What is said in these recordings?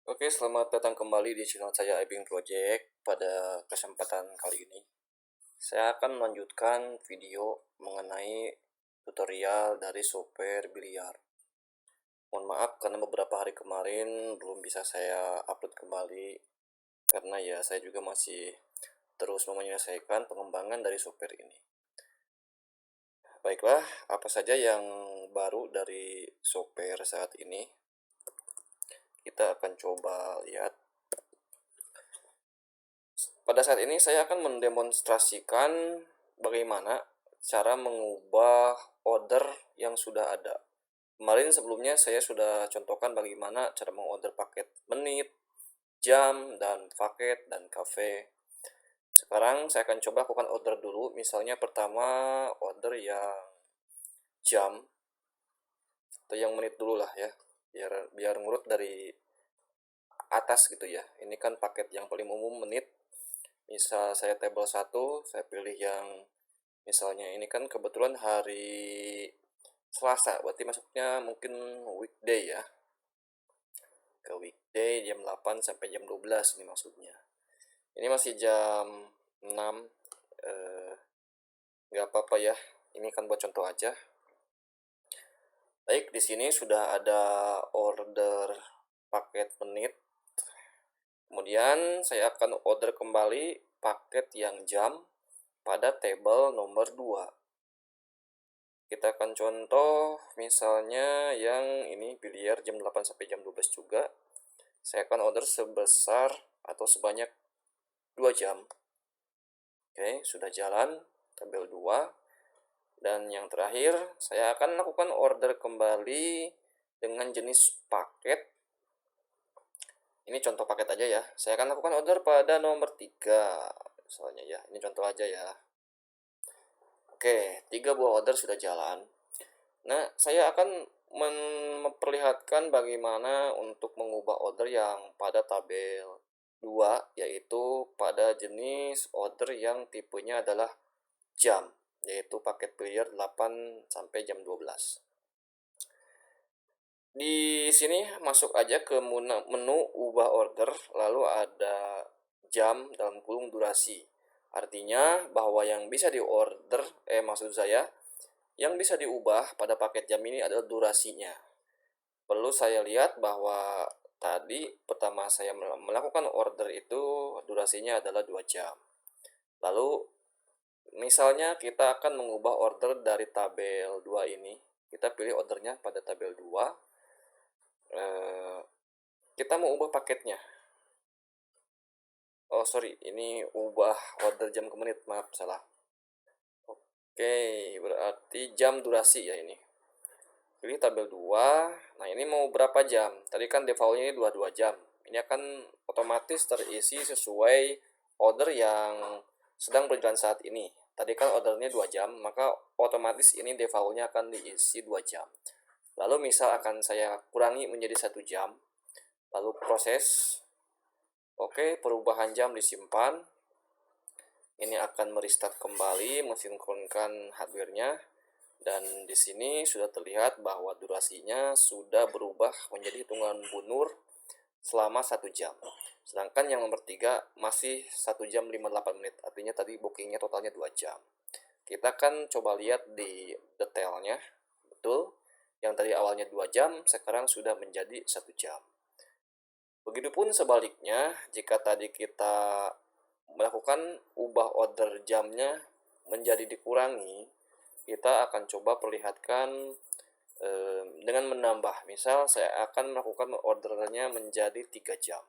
Oke, selamat datang kembali di channel saya Ibing Project. Pada kesempatan kali ini, saya akan melanjutkan video mengenai tutorial dari software biliar. Mohon maaf karena beberapa hari kemarin belum bisa saya upload kembali, karena ya saya juga masih terus menyelesaikan pengembangan dari software ini. Baiklah, apa saja yang baru dari software saat ini? Kita akan coba lihat. Pada saat ini saya akan mendemonstrasikan bagaimana cara mengubah order yang sudah ada. Kemarin sebelumnya saya sudah contohkan bagaimana cara mengorder paket menit, jam, dan paket, dan cafe. Sekarang saya akan coba lakukan order dulu. Misalnya pertama order yang jam atau yang menit dulu lah ya. Biar ngurut dari atas gitu ya. Ini kan paket yang paling umum menit. Misal saya table 1, saya pilih yang misalnya ini kan kebetulan hari Selasa, berarti masuknya mungkin weekday ya. Ke weekday jam 8 sampai jam 12 ini maksudnya. Ini masih jam 6, nggak apa-apa ya. Ini kan buat contoh aja. Baik, di sini sudah ada order paket menit. Kemudian saya akan order kembali paket yang jam pada table nomor 2. Kita akan contoh misalnya yang ini biliar jam 8 sampai jam 12 juga. Saya akan order sebesar atau sebanyak 2 jam. Oke, sudah jalan tabel 2. Dan yang terakhir, saya akan lakukan order kembali dengan jenis paket. Ini contoh paket aja ya. Saya akan lakukan order pada nomor 3 misalnya ya. Ini contoh aja ya. Oke, 3 buah order sudah jalan. Nah, saya akan memperlihatkan bagaimana untuk mengubah order yang pada tabel 2, yaitu pada jenis order yang tipenya adalah jam, yaitu paket biliar 8 sampai jam 12. Di sini masuk aja ke menu ubah order, lalu ada jam dalam kurung durasi. Artinya bahwa yang bisa diorder, maksud saya yang bisa diubah pada paket jam ini adalah durasinya. Perlu saya lihat bahwa tadi pertama saya melakukan order itu durasinya adalah 2 jam. Lalu misalnya kita akan mengubah order dari tabel 2 ini. Kita pilih ordernya pada tabel 2. Kita mau ubah paketnya. Oh sorry, ini ubah order jam ke menit, maaf salah. Oke, berarti jam durasi ya ini. Pilih tabel 2. Nah, ini mau berapa jam? Tadi kan defaultnya ini 22 jam. Ini akan otomatis terisi sesuai order yang sedang berjalan saat ini. Tadi kan ordernya 2 jam, maka otomatis ini defaultnya akan diisi 2 jam. Lalu misal akan saya kurangi menjadi 1 jam. Lalu proses. Oke, perubahan jam disimpan. Ini akan merestart kembali, mensinkronkan hardware-nya. Dan di sini sudah terlihat bahwa durasinya sudah berubah menjadi hitungan bunur selama 1 jam. Sedangkan yang nomor 3 masih 1 jam 58 menit. Artinya tadi bookingnya totalnya 2 jam. Kita akan coba lihat di detailnya. Betul, yang tadi awalnya 2 jam, sekarang sudah menjadi 1 jam. Begitupun sebaliknya, jika tadi kita melakukan ubah order jamnya menjadi dikurangi, kita akan coba perlihatkan dengan menambah. Misal saya akan melakukan ordernya menjadi 3 jam.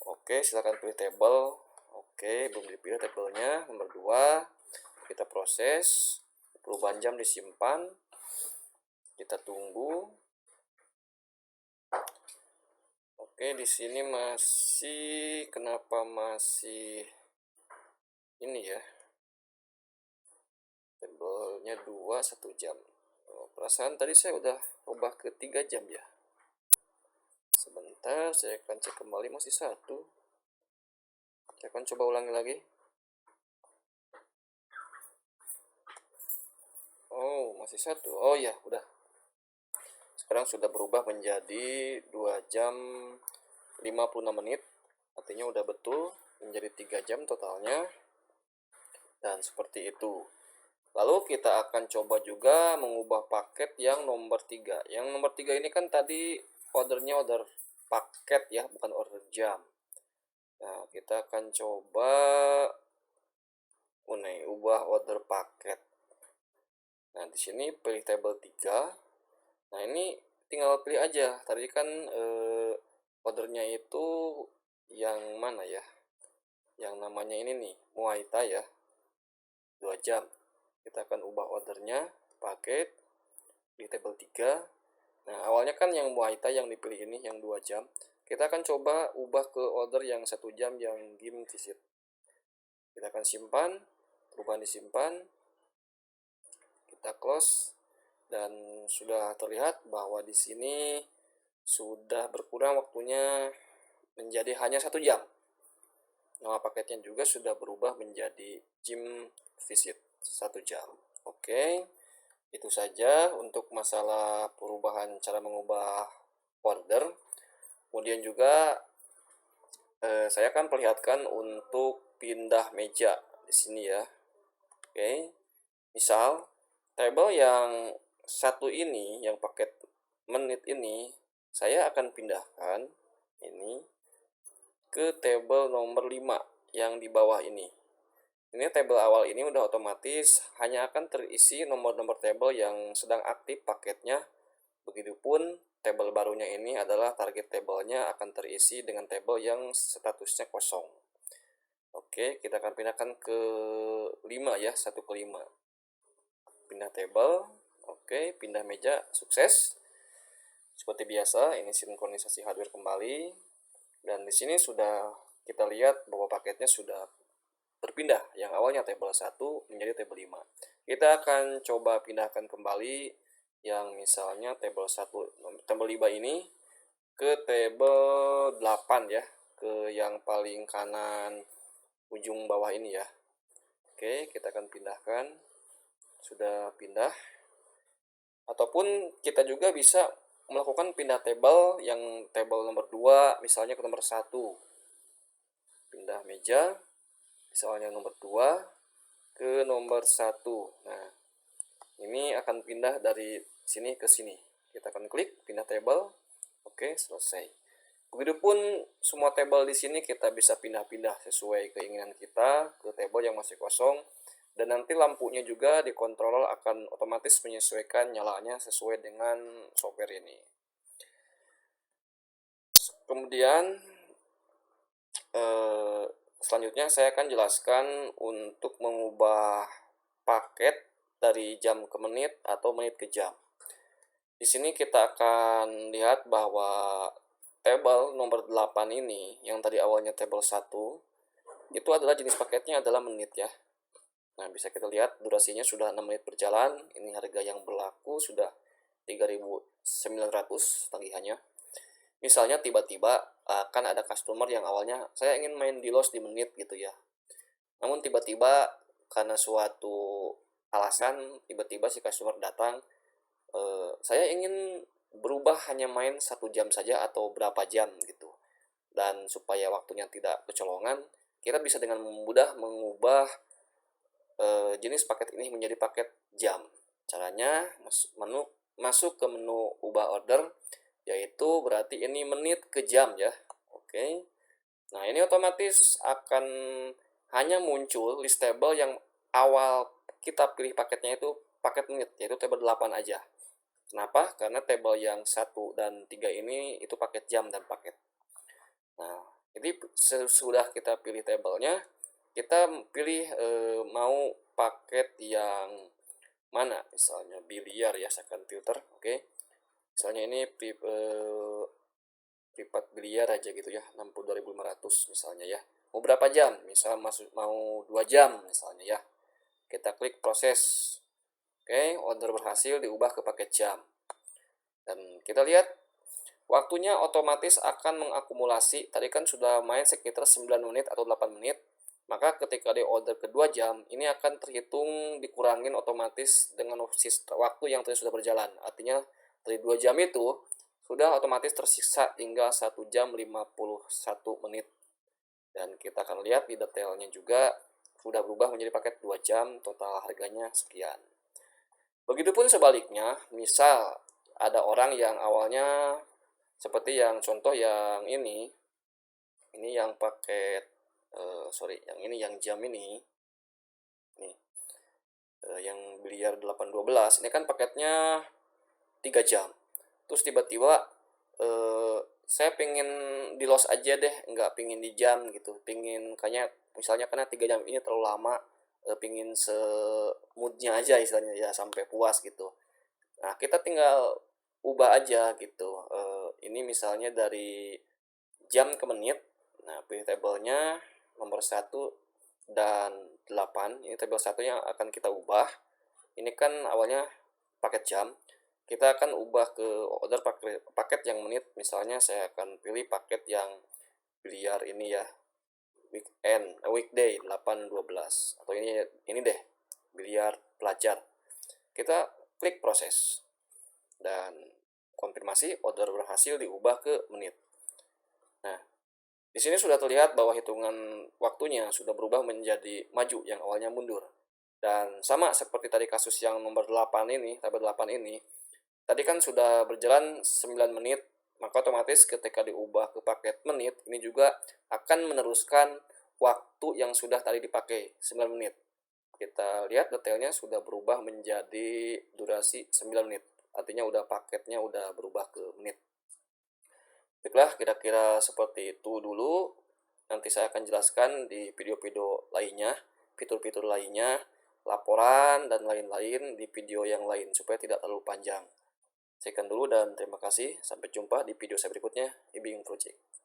Oke, silakan pilih table. Oke, belum dipilih tabelnya. Nomor 2, kita proses. Perubahan jam disimpan. Kita tunggu. Oke, di sini kenapa masih ini ya? Tabelnya 2, 1 jam. Perasaan tadi saya udah ubah ke 3 jam ya. Sebentar, saya akan cek kembali masih 1. Saya akan coba ulangi lagi. Oh, masih 1. Oh ya, udah. sekarang sudah berubah menjadi 2 jam 56 menit, artinya udah betul menjadi 3 jam totalnya, dan seperti itu. Lalu kita akan coba juga mengubah paket yang nomor 3. Yang nomor 3 ini kan tadi ordernya order paket ya, bukan order jam. Nah, kita akan coba ubah order paket. Nah, di sini pilih tabel 3. Nah, ini tinggal pilih aja. Tadi kan ordernya itu yang mana ya? Yang namanya ini nih, Muay Thai ya. 2 jam. Kita akan ubah ordernya paket di tabel 3. Nah, awalnya kan yang Muay Thai yang dipilih ini yang 2 jam. Kita akan coba ubah ke order yang 1 jam yang game visit. Kita akan simpan, perubahan disimpan, kita close, dan sudah terlihat bahwa di sini sudah berkurang waktunya menjadi hanya 1 jam. Nama paketnya juga sudah berubah menjadi gym visit 1 jam. Oke, itu saja untuk masalah perubahan cara mengubah order. Kemudian juga saya akan perlihatkan untuk pindah meja di sini ya. Oke, misal table yang satu ini, yang paket menit ini, saya akan pindahkan ini ke table nomor 5 yang di bawah ini. Ini table awal ini udah otomatis hanya akan terisi nomor-nomor table yang sedang aktif paketnya. Begitupun table barunya ini adalah target tablenya akan terisi dengan table yang statusnya kosong. Oke, kita akan pindahkan ke 5 ya, 1 ke 5. Pindah table. Oke, pindah meja, sukses. Seperti biasa, ini sinkronisasi hardware kembali. Dan di sini sudah kita lihat bahwa paketnya sudah berpindah. Yang awalnya table 1 menjadi table 5. Kita akan coba pindahkan kembali yang misalnya table 1, table 5 ini ke table 8 ya, ke yang paling kanan ujung bawah ini ya. Oke, kita akan pindahkan. Sudah pindah. Ataupun kita juga bisa melakukan pindah table yang table nomor 2 misalnya ke nomor 1. Pindah meja misalnya nomor 2 ke nomor 1. Nah, ini akan pindah dari sini ke sini. Kita akan klik pindah table. Oke, selesai. Begitupun semua table di sini kita bisa pindah-pindah sesuai keinginan kita ke table yang masih kosong. Dan nanti lampunya juga di controller akan otomatis menyesuaikan nyalanya sesuai dengan software ini. Kemudian selanjutnya saya akan jelaskan untuk mengubah paket dari jam ke menit atau menit ke jam. Di sini kita akan lihat bahwa table nomor 8 ini yang tadi awalnya table 1 itu adalah jenis paketnya adalah menit ya. Nah, bisa kita lihat durasinya sudah 6 menit berjalan. Ini harga yang berlaku sudah 3.900 tagihannya. Misalnya tiba-tiba kan ada customer yang awalnya saya ingin main di loss di menit gitu ya. Namun tiba-tiba karena suatu alasan tiba-tiba si customer datang, saya ingin berubah hanya main 1 jam saja atau berapa jam gitu. Dan supaya waktunya tidak kecolongan, kita bisa dengan mudah mengubah jenis paket ini menjadi paket jam. Caranya masuk ke menu ubah order, yaitu berarti ini menit ke jam ya. Oke. Nah, ini otomatis akan hanya muncul list table yang awal kita pilih paketnya itu paket menit, yaitu table 8 aja. Kenapa? Karena table yang 1 dan 3 ini itu paket jam dan paket. Nah, jadi sesudah kita pilih tabelnya, kita pilih mau paket yang mana, misalnya biliar ya, second filter. Oke, misalnya ini privat biliar aja gitu ya, 62.500 misalnya ya. Mau berapa jam, misal mau 2 jam misalnya ya. Kita klik proses. Oke, order berhasil diubah ke paket jam. Dan kita lihat waktunya otomatis akan mengakumulasi. Tadi kan sudah main sekitar 9 menit atau 8 menit. Maka ketika di order kedua jam, ini akan terhitung dikurangin otomatis dengan waktu yang tadi sudah berjalan. Artinya dari 2 jam itu sudah otomatis tersisa tinggal 1 jam 51 menit. Dan kita akan lihat di detailnya juga sudah berubah menjadi paket 2 jam, total harganya sekian. Begitupun sebaliknya, misal ada orang yang awalnya seperti yang contoh yang ini yang paket yang ini yang jam ini nih, yang biliar 812 ini kan paketnya 3 jam. Terus tiba-tiba saya pengen di los aja deh, nggak pengen di jam gitu, pengen kayaknya misalnya karena 3 jam ini terlalu lama, pengen moodnya aja istilahnya ya sampai puas gitu. Nah, kita tinggal ubah aja gitu, ini misalnya dari jam ke menit. Nah, pilih tabelnya nomor 1 dan 8. Ini tabel 1 yang akan kita ubah. Ini kan awalnya paket jam. Kita akan ubah ke order paket yang menit. Misalnya saya akan pilih paket yang biliar ini ya, weekday 8.12 atau ini deh, biliar pelajar. Kita klik proses dan konfirmasi order berhasil diubah ke menit. Nah, di sini sudah terlihat bahwa hitungan waktunya sudah berubah menjadi maju yang awalnya mundur. Dan sama seperti tadi kasus yang nomor 8 ini, tabel 8 ini, tadi kan sudah berjalan 9 menit, maka otomatis ketika diubah ke paket menit, ini juga akan meneruskan waktu yang sudah tadi dipakai 9 menit. Kita lihat detailnya sudah berubah menjadi durasi 9 menit. Artinya paketnya udah berubah ke menit. Baiklah, kira-kira seperti itu dulu. Nanti saya akan jelaskan di video-video lainnya, fitur-fitur lainnya, laporan, dan lain-lain di video yang lain supaya tidak terlalu panjang. Sekian dulu dan terima kasih. Sampai jumpa di video saya berikutnya di Bing Project.